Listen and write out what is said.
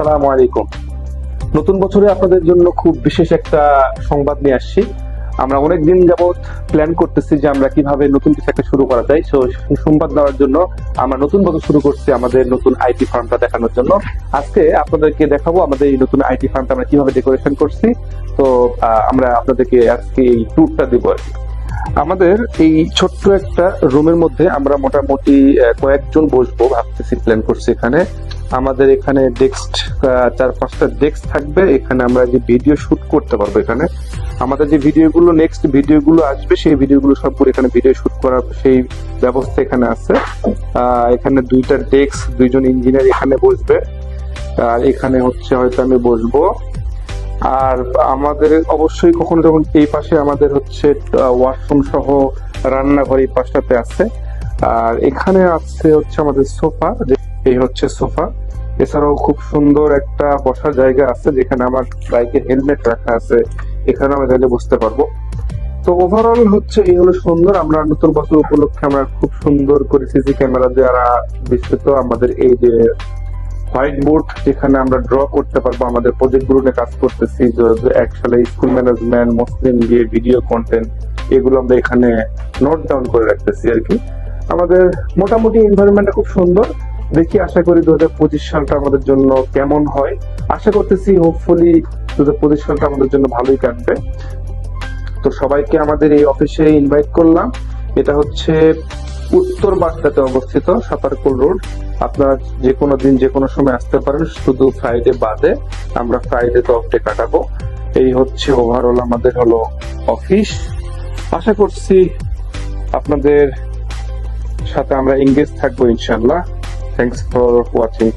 আসসালামু আলাইকুম। নতুন বছরে আপনাদের জন্য খুব বিশেষ একটা সংবাদ নিয়ে আসছি। আমরা অনেকদিন যাবত প্ল্যান করতেছি যে আমরা কিভাবে নতুন কিছু একটা শুরু করা যায়। সংবাদ দেওয়ার জন্য আমরা নতুন বছর শুরু করছি আমাদের নতুন আইটি ফার্মটা দেখানোর জন্য। আজকে আপনাদেরকে দেখাবো আমাদের এই নতুন আইটি ফার্মটা আমরা কিভাবে ডেকোরেশন করছি। তো আমরা আপনাদেরকে আজকে এই ট্যুরটা দিব আর কি। আমাদের এই ছোট্ট একটা রুমের মধ্যে আমরা মোটামুটি কয়েকজন বসবো ভাবতেছি, প্ল্যান করছি। এখানে আমাদের এখানে ডেস্ক 4-5টা ডেস্ক থাকবে। এখানে আমরা যে ভিডিও শুট করতে পারবো। এখানে আমাদের যে ভিডিওগুলো নেক্সট ভিডিওগুলো আসবে সেই ভিডিওগুলো সবগুলো এখানে ভিডিও শুট করার সেই ব্যবস্থা এখানে আছে। এখানে 2টা ডেস্ক, 2জন ইঞ্জিনিয়ার এখানে বসবে। আর এখানে হচ্ছে হয়তো আমি বসবো। আর আমাদের অবশ্যই কখনো যখন এই পাশে আমাদের হচ্ছে ওয়াশরুম সহ রান্নাঘর এই পাশটাতে আছে। আর এখানে আছে হচ্ছে আমাদের সোফা, এই হচ্ছে সোফা। এছাড়াও খুব সুন্দর একটা বসার জায়গা আছে যেখানে আমার বাইকের হেলমেট রাখা আছে, এখানে আমরা চাইলে বসতে পারবো। তো ওভারঅল হচ্ছে এই হলো সুন্দর। আমরা নতুন বছর উপলক্ষে আমরা খুব সুন্দর করে সিসি ক্যামেরা দ্বারা বিস্তৃত আমাদের এই যে হোয়াইট বোর্ড, যেখানে আমরা ড্র করতে পারবো আমাদের প্রজেক্ট গুলো নিয়ে কাজ করতেছি। একসাথে স্কুল ম্যানেজমেন্ট, মুসলিম দিয়ে ভিডিও কন্টেন্ট, এগুলো আমরা এখানে নোট ডাউন করে রাখতেছি আর কি। আমাদের মোটামুটি এনভায়রনমেন্টটা খুব সুন্দর। দেখি, আশা করি 2025 সালটা আমাদের জন্য কেমন হয়। আশা করতেছি হোপফুলি 2025 সালটা আমাদের জন্য ভালোই কাটবে। তো সবাইকে আমাদের এই অফিসে ইনভাইট করলাম। এটা হচ্ছে উত্তর বাড্ডাতে অবস্থিত, সাতারকুল রোড। আপনারা যে কোনো দিন যে কোনো সময় আসতে পারেন, শুধু ফ্রাইডে বাদে। আমরা ফ্রাইডে তো অফ ডে কাটাবো। এই হচ্ছে ওভারঅল আমাদের হলো অফিস। আশা করছি আপনাদের সাথে আমরা এঙ্গেজ থাকবো ইনশাআল্লাহ। Thanks for watching.